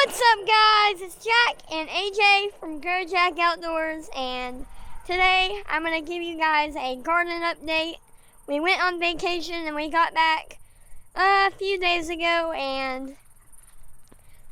What's up, guys? It's Jack and AJ from GrowJack Outdoors, and today I'm going to give you guys a garden update. We went on vacation and we got back a few days ago, and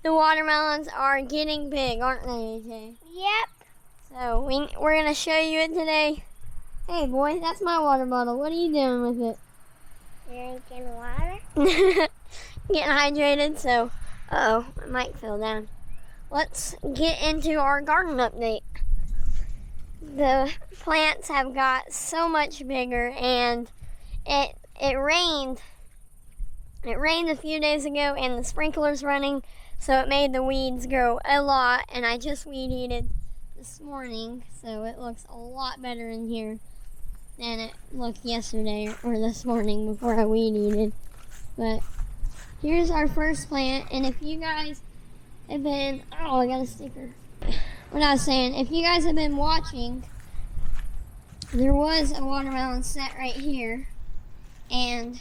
the watermelons are getting big, aren't they, AJ? Yep. So we're going to show you it today. Hey, boy, that's my water bottle. What are you doing with it? Drinking water. Getting hydrated, so... Uh-oh, my mic fell down. Let's get into our garden update. The plants have got so much bigger, and it rained. It rained a few days ago, and the sprinkler's running, so it made the weeds grow a lot, and I just weed eated this morning, so it looks a lot better in here than it looked yesterday or this morning before I weed eated. But here's our first plant, and if you guys have been, oh, I got a sticker. What I was saying, if you guys have been watching, there was a watermelon set right here, and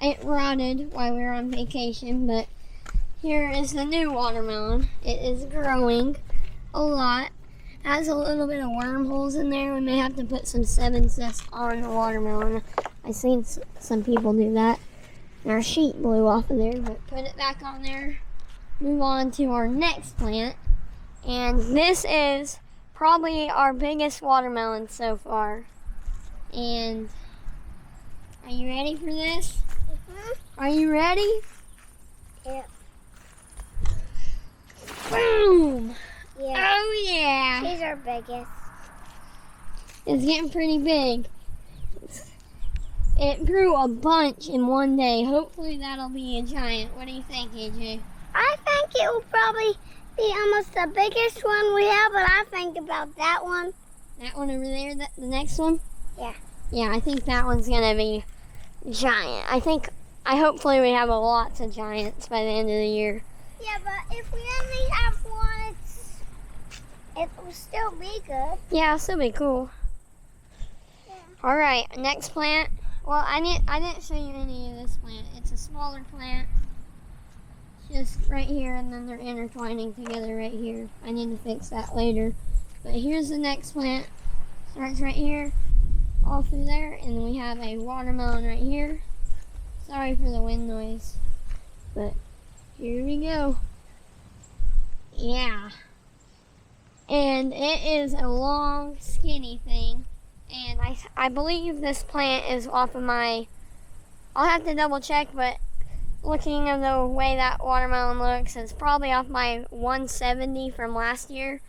it rotted while we were on vacation, but here is the new watermelon. It is growing a lot. It has a little bit of wormholes in there. We may have to put some 7-Zest on the watermelon. I've seen some people do that. And our sheet blew off of there, but put it back on there. Move on to our next plant. And this is probably our biggest watermelon so far. And are you ready for this? Are you ready? Yep. Boom! Yeah. Oh yeah! These are biggest. It's getting pretty big. It grew a bunch in one day. Hopefully that'll be a giant. What do you think, AJ? I think it will probably be almost the biggest one we have, but I think about that one. That one over there, the next one? Yeah. Yeah, I think that one's gonna be giant. Hopefully we have lots of giants by the end of the year. Yeah, but if we only have one, it will still be good. Yeah, it'll still be cool. Yeah. All right, next plant. Well, I didn't show you any of this plant. It's a smaller plant, just right here, and then they're intertwining together right here. I need to fix that later. But here's the next plant. Starts right here, all through there, and then we have a watermelon right here. Sorry for the wind noise, but here we go. Yeah. And it is a long, skinny thing. And I believe this plant is off of my, I'll have to double check, but looking at the way that watermelon looks, it's probably off my 170 from last year.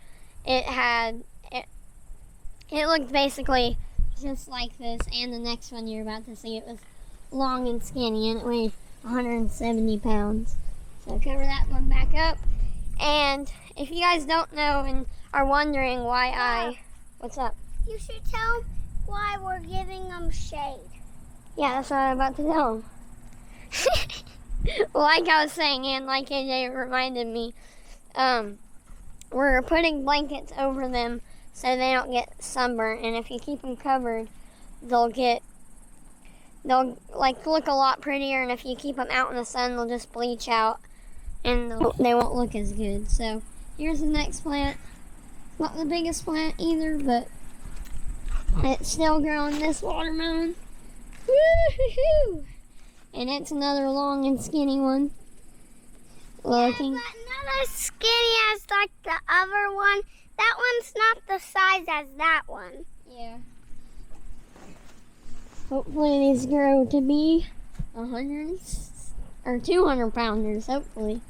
It looked basically just like this, and the next one you're about to see, it was long and skinny, and it weighed 170 pounds. So cover that one back up. And if you guys don't know and are wondering why what's up? You should tell them why we're giving them shade. Yeah, that's what I'm about to tell them. Like I was saying, and like AJ reminded me, we're putting blankets over them so they don't get sunburned. And if you keep them covered, they'll like look a lot prettier. And if you keep them out in the sun, they'll just bleach out, and they won't look as good. So here's the next plant. Not the biggest plant either, but it's still growing, this watermelon. Woo-hoo-hoo! And it's another long and skinny one. Looking. Yeah, but not as skinny as like the other one. That one's not the size as that one. Yeah. Hopefully these grow to be 100 or 200 pounders, hopefully.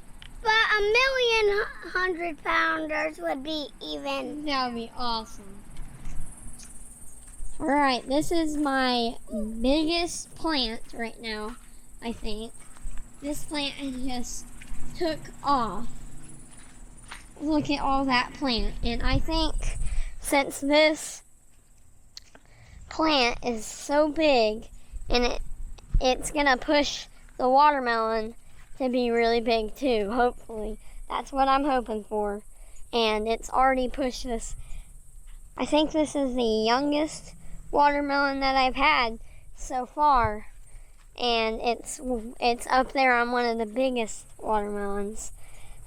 But 1,000,000 100-pounders would be even. That would be awesome. Alright, this is my biggest plant right now, I think. This plant just took off. Look at all that plant. And I think since this plant is so big, and it's going to push the watermelon to be really big too, hopefully. That's what I'm hoping for. And it's already pushed this. I think this is the youngest watermelon that I've had so far, and it's up there on one of the biggest watermelons.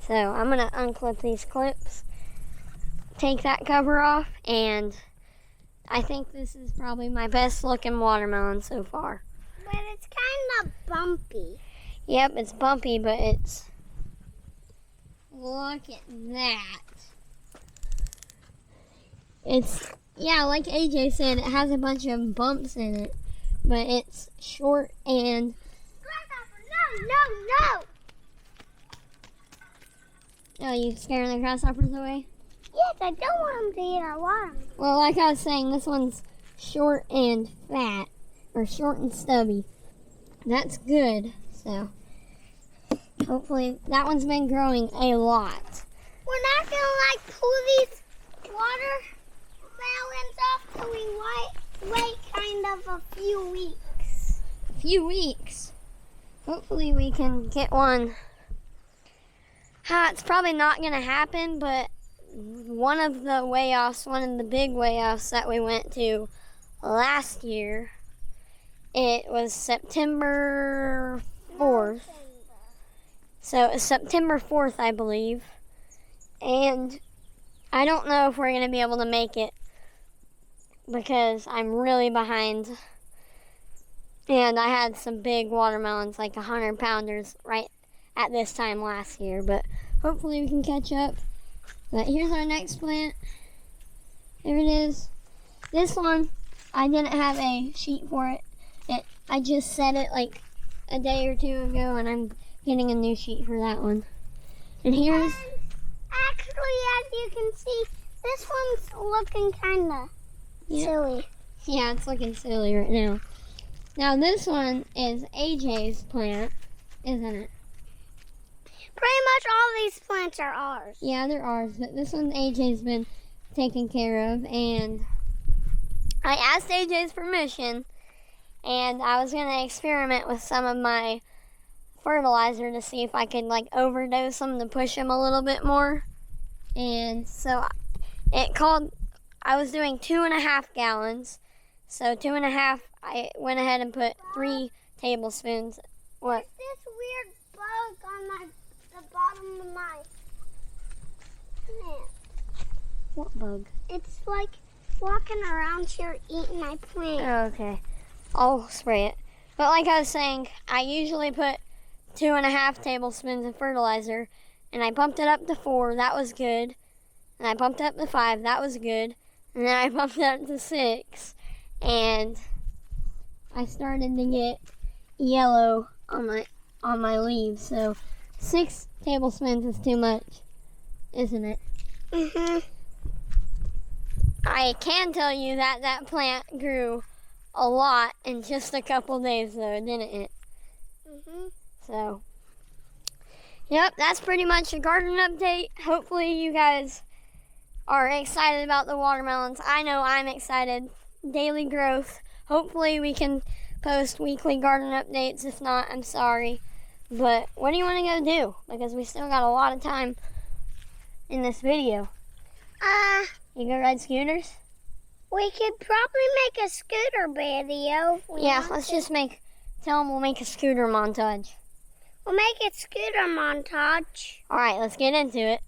So I'm gonna unclip these clips, take that cover off, and I think this is probably my best looking watermelon so far. But it's kind of bumpy. Yep, it's bumpy, but it's... Look at that. It's, yeah, like AJ said, it has a bunch of bumps in it, but it's short and... No! Oh, you scaring the grasshoppers away? Yes, I don't want them to eat our watermelon. Well, like I was saying, this one's short and fat, or short and stubby. That's good, so hopefully that one's been growing a lot. We're not gonna pull these watermelons off till we wait kind of a few weeks. A few weeks. Hopefully we can get one. It's probably not gonna happen, but one of the big weigh-offs that we went to last year, it was September 4th. So it's September 4th, I believe. And I don't know if we're going to be able to make it because I'm really behind. And I had some big watermelons, like 100-pounders, right at this time last year. But hopefully we can catch up. But here's our next plant. Here it is. This one, I didn't have a sheet for it. I just set it like a day or two ago, and I'm getting a new sheet for that one. And here's... Actually, as you can see, this one's looking kind of silly. Yeah, it's looking silly right now. Now this one is AJ's plant, isn't it? Pretty much all these plants are ours. Yeah, they're ours, but this one AJ's been taken care of, and I asked AJ's permission, and I was going to experiment with some of my fertilizer to see if I could overdose them to push them a little bit more. And so I was doing 2.5 gallons. So 2.5, I went ahead and put 3 tablespoons. What? There's this weird bug on the bottom of my plant. What bug? It's like walking around here eating my plant. Oh, okay. I'll spray it. But like I was saying, I usually put 2.5 tablespoons of fertilizer, and I bumped it up to 4. That was good. And I bumped it up to 5. That was good. And then I bumped it up to 6. And I started to get yellow on my leaves. So 6 tablespoons is too much, isn't it? Mhm. I can tell you that that plant grew a lot in just a couple days, though, didn't it? Mhm. So, yep, that's pretty much a garden update. Hopefully you guys are excited about the watermelons. I know I'm excited. Daily growth. Hopefully we can post weekly garden updates. If not, I'm sorry. But what do you want to go do? Because we still got a lot of time in this video. You go ride scooters? We could probably make a scooter video. Yeah, let's just tell them we'll make a scooter montage. We'll make a scooter montage. All right, let's get into it.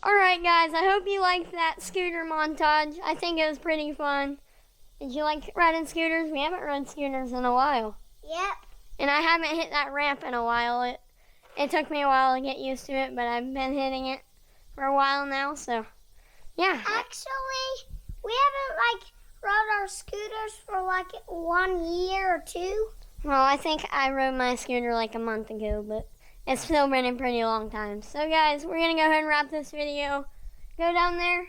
Alright guys, I hope you liked that scooter montage. I think it was pretty fun. Did you like riding scooters? We haven't ridden scooters in a while. Yep. And I haven't hit that ramp in a while. It took me a while to get used to it, but I've been hitting it for a while now, so yeah. Actually, we haven't rode our scooters for 1 year or 2. Well, I think I rode my scooter like a month ago, but it's still been a pretty long time. So guys, we're gonna go ahead and wrap this video. Go down there,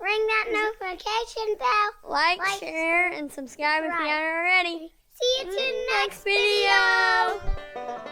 Ring that notification bell. like, share, and subscribe if you haven't already. See you to the next video.